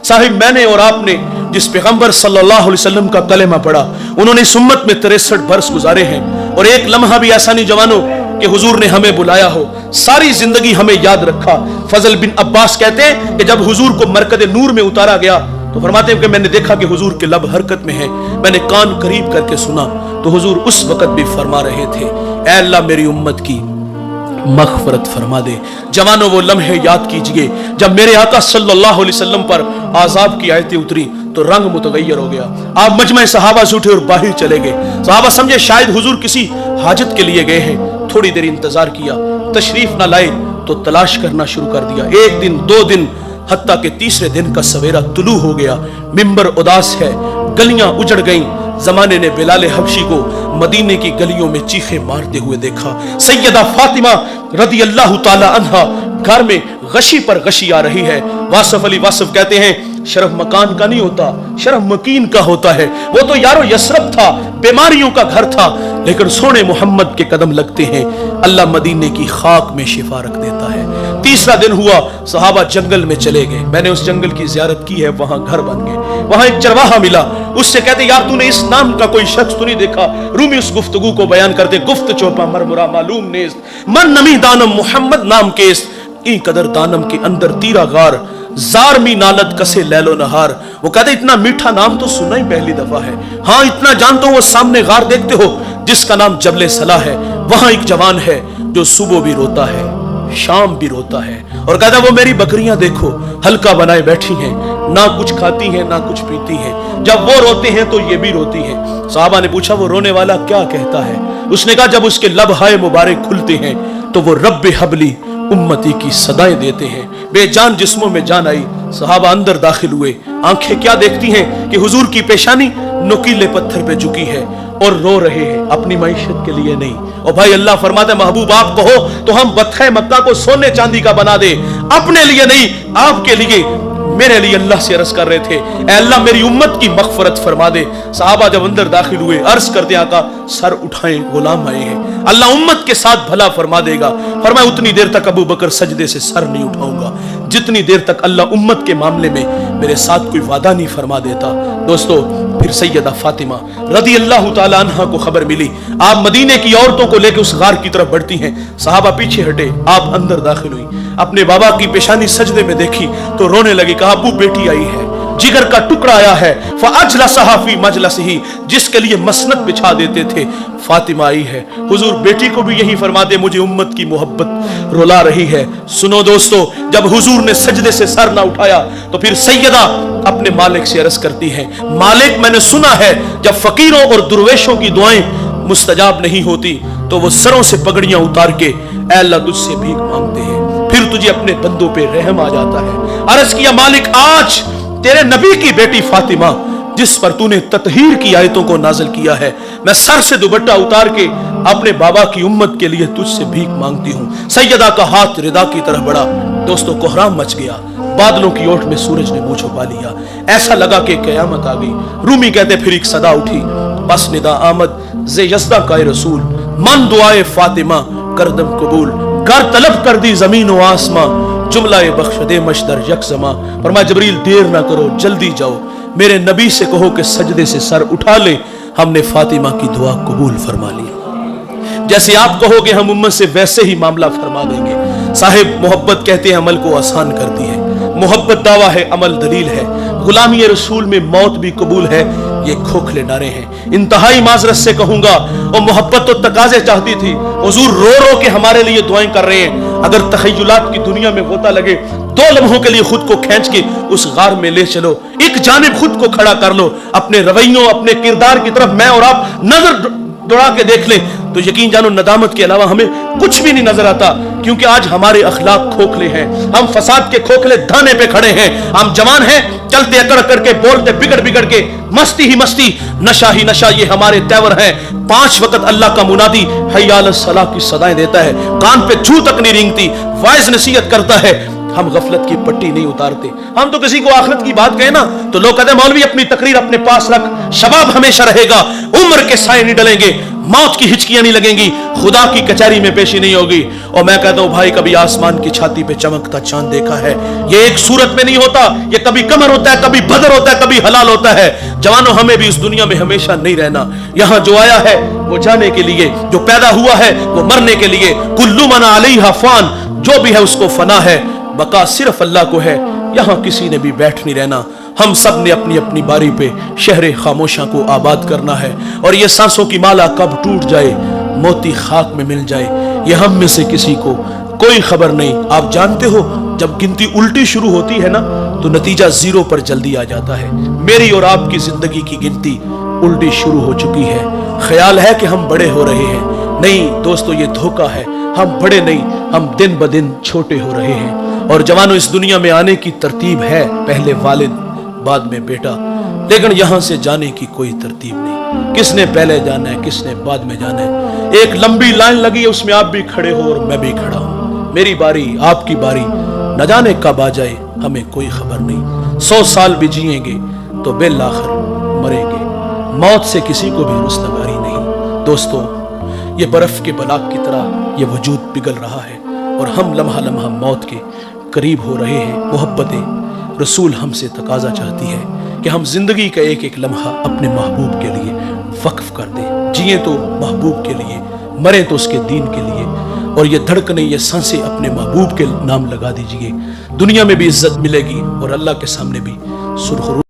साहिब मैंने और आपने जिस पैगंबर सल्लल्लाहु अलैहि वसल्लम का कलेमा पढ़ा, उन्होंने इस उम्मत में 63 बरस गुजारे हैं, और एक लम्हा भी ऐसा नहीं जवानों कि हुजूर ने हमें बुलाया हो, सारी जिंदगी हमें याद रखा। फजल बिन अब्बास कहते हैं कि जब हुजूर को मरकद नूर में उतारा गया तो फरमाते हैं कि मैंने देखा कि हुजूर के लब हरकत में है, मैंने कान करीब करके सुना तो हुजूर उस वक्त भी फरमा रहे थे, ऐ अल्लाह मेरी उम्मत की मग़फ़िरत फरमा दे। जवानों वो लम्हे याद कीजिए जब मेरे आका सल्लल्लाहु अलैहि वसल्लम पर आज़ाब की आयतें उतरी तो रंग मुतगय्यर हो गया। आप मजमे सहाबा से उठे और बाहर चले गए। सहाबा समझे शायद हुजूर किसी हाजत के लिए गए हैं। थोड़ी देर इंतजार किया, तशरीफ ना लाए तो तलाश करना शुरू कर दिया। एक दिन, 2 दिन, हत्ता के तीसरे दिन का सवेरा तुलू हो गया। मिंबर उदास है, गलियां उजड़ गईं। जमाने ने बिलाल हबशी को मदीने की गलियों में चीखे मारते हुए देखा। सैयदा फातिमा रदी अल्लाह ताला अन्हा घर में गशी पर गशी आ रही है। वासफ अली वासफ कहते हैं शरफ मकान का नहीं होता, शरफ मकीन का होता है। वो तो यारो यसरब था, बीमारियों का घर था, लेकिन सोने मोहम्मद के कदम लगते हैं अल्लाह मदीने की खाक में शिफा रख देता है। तीसरा दिन हुआ, सहाबा जंगल में चले गए। मैंने उस जंगल की ज़ियारत की है, वहां घर बन गए। वहां एक चरवाहा मिला, उससे कहते यार तूने इस नाम का कोई शख्स तो नहीं देखा? रूमी उस गुफ्तगू को बयान करते, गुफ्त चोपा मरमुरा मालूम नेस्त मन नमी दानम मोहम्मद नाम केस ई कदर दानम के अंदर तीरा गार जार मी नालत कसे लैलो नहार। वो कहते इतना मीठा नाम तो सुना ही पहली दफा है। हाँ इतना जानते हो, वो सामने गार देखते हो जिसका नाम जबले सला है, वहां एक जवान है जो सुबह भी रोता है शाम भी रोता है, और कहता वो मेरी बकरियां देखो हल्का बनाए बैठी हैं, ना कुछ खाती हैं ना कुछ पीती हैं, जब वो रोते हैं तो ये भी रोती हैं। साहबा ने पूछा वो रोने वाला क्या कहता है? उसने कहा जब उसके लब हाय मुबारक खुलते हैं तो वो रब्बे हबली उम्मती की सदाएं देते हैं। बेजान जिस्मों में जान आई। सहाबा अंदर दाखिल हुए। आंखें क्या देखती हैं कि हुजूर की पेशानी नुकीले पत्थर पे झुकी है और रो रहे हैं, अपनी मईशत के लिए नहीं। और भाई अल्लाह फरमाता है महबूब आप कहो तो हम बतखे मक्का को सोने चांदी का बना दे, अपने लिए नहीं आपके लिए। मेरे लिए अल्लाह से अर्ज कर रहे थे ऐ अल्लाह मेरी उम्मत की मग़फ़िरत फरमा दे। सहाबा जब अंदर दाखिल हुए अर्ज करते आका सर उठाएं गुलाम आए हैं, अल्लाह उम्मत के साथ भला फरमा देगा। फरमाया उतनी देर तक अबू बकर सजदे से सर नहीं उठाऊंगा जितनी देर तक अल्लाह उम्मत के मामले में मेरे साथ कोई वादा नहीं फरमा देता। दोस्तों फिर सैयदा फातिमा रदी अल्लाह ताला अन्हा को खबर मिली, आप मदीने की औरतों को लेकर उस गार की तरफ बढ़ती हैं। सहाबा पीछे हटे, आप अंदर दाखिल हुई, अपने बाबा की पेशानी सजदे में देखी तो रोने लगी। कहा अबू बेटी आई है, जिगर का टुकड़ा आया है, फअजलसहा फी मजलसिही, जिसके लिए मसनद बिछा देते थे फातिमा आई है। हुजूर बेटी को भी यही फरमा दे, मुझे उम्मत की मोहब्बत रुला रही है। सुनो दोस्तों, जब हुजूर ने सजदे से सर ना उठाया तो फिर सैयदा अपने मालिक से अर्ज करती है, मालिक मैंने सुना है जब फकीरों और दुर्वेशों की दुआएं मुस्तजाब नहीं होती तो वो सरों से पगड़ियां उतार के ऐ अल्लाह तुझसे भीख मांगते हैं, फिर तुझे अपने बंदों पे रहम आ जाता है। अर्ज किया मालिक आज तेरे नबी की बेटी फातिमा जिस पर तूने ततहीर की आयतों को नाजिल किया है, मैं सर से दुपट्टा उतार के अपने बाबा की उम्मत के लिए तुझसे भीख मांगती हूँ। सैयदा का हाथ रिदा की तरफ बढ़ा। दोस्तों कोहराम मच गया, बादलों की ओट में सूरज ने मुंह छुपा लिया, ऐसा लगा कि कयामत आ गई। रूमी कहते फिर एक सदा उठी, बस निदा आमद जे यज़दा का रसूल, मन दुआए फातिमा करदम कबूल, कर तलब कर दी जमीन व आसमां, जुमला बख्श दे मशदर यकजमा। फरमाया जबरील देर ना करो जल्दी जाओ, मेरे नबी से कहो कि सजदे से सर उठा ले, हमने फातिमा की दुआ कबूल फरमा ली। जैसे आप कहोगे हम उम्मत से वैसे ही मामला फरमा देंगे। साहिब मोहब्बत कहते हैं अमल को आसान करती है, मोहब्बत दावा है अमल दलील है, गुलामी रसूल में मौत भी कबूल है, ये खोखले नारे हैं। इंतहाई माजरत से कहूंगा और मोहब्बत तो तकाजे चाहती थी, हुजूर रो रो के हमारे लिए दुआएं कर रहे हैं। अगर तखय्युलात की दुनिया में होता लगे 2 लम्हों के लिए खुद को खींच के उस गार में ले चलो, एक जानिब खुद को खड़ा कर लो, अपने रवैयों अपने किरदार की तरफ मैं और आप नजर दौड़ा के देख ले तो यकीन जानो नदामत के अलावा हमें कुछ भी नहीं नजर आता, क्योंकि आज हमारे अखलाक खोखले हैं, हम फसाद के खोखले धाने पे खड़े हैं। हम जवान हैं, चलते अकड़ करके बोलते बिगड़ बिगड़ के, मस्ती ही मस्ती नशा ही नशा, ये हमारे तेवर हैं। 5 वक्त अल्लाह का मुनादी हय्या अलस सलाह की सदाएं देता है, कान पे जू तक नहीं रेंगती, वाइज नसीहत करता है, ہم غفلت کی پٹی نہیں اتارتے. ہم تو کسی کو آخرت کی بات کہیں نا تو لوگ کہتے ہیں مولوی اپنی تقریر اپنے پاس رکھ, شباب ہمیشہ رہے گا, عمر کے سائے نہیں ڈلیں گے, موت کی ہچکیاں نہیں لگیں گی, خدا کی کچہری میں پیشی نہیں ہوگی. اور میں کہتا ہوں بھائی کبھی آسمان کی چھاتی پہ چمکتا چاند دیکھا ہے؟ یہ ایک صورت میں نہیں ہوتا, یہ کبھی قمر ہوتا ہے, کبھی بدر ہوتا ہے, کبھی ہلال ہوتا ہے. جوانوں ہمیں بھی اس دنیا میں ہمیشہ نہیں رہنا. یہاں جو آیا ہے وہ جانے کے لیے, جو پیدا ہوا ہے وہ مرنے کے لیے. کل من علیہا فان, جو بھی ہے اس کو فنا ہے, بقا صرف اللہ کو ہے. یہاں کسی نے بھی بیٹھ نہیں رہنا. ہم سب نے اپنی اپنی باری پہ شہر خاموشاں کو آباد کرنا ہے. اور یہ سانسوں کی مالا کب ٹوٹ جائے, موتی خاک میں مل جائے, یہ ہم میں سے کسی کو کوئی خبر نہیں. آپ جانتے ہو جب گنتی الٹی شروع ہوتی ہے نا تو نتیجہ زیرو پر جلدی آ جاتا ہے. میری اور آپ کی زندگی کی گنتی الٹی شروع ہو چکی ہے. خیال ہے کہ ہم بڑے ہو رہے ہیں, نہیں دوستو یہ دھوکہ ہے. ہم بڑے نہیں, ہم دن بدن چھوٹے ہو رہے ہیں. اور جوانوں اس دنیا میں آنے کی ترتیب ہے, پہلے والد بعد میں بیٹا, لیکن یہاں سے جانے کی کوئی ترتیب نہیں. کس نے پہلے جانا ہے, کس نے بعد میں جانا ہے. ایک لمبی لائن لگی ہے, اس میں آپ بھی کھڑے ہو اور میں بھی کھڑا ہوں. میری باری, آپ کی باری, نہ جانے کب آ جائے ہمیں کوئی خبر نہیں. 100 سال بھی جئیں گے تو بالآخر مریں گے. موت سے کسی کو بھی رستگاری نہیں. دوستو یہ برف کے بلاک کی طرح یہ وجود پگھل رہا ہے اور ہم لمحہ لمحہ موت کے قریب ہو رہے ہیں. محبت رسول ہم سے تقاضا چاہتی ہے کہ ہم زندگی کا ایک ایک لمحہ اپنے محبوب کے لیے وقف کر دیں. جئیں تو محبوب کے لیے, مریں تو اس کے دین کے لیے. اور یہ دھڑکنیں, یہ سانسیں اپنے محبوب کے نام لگا دیجئے. دنیا میں بھی عزت ملے گی اور اللہ کے سامنے بھی سرخرو.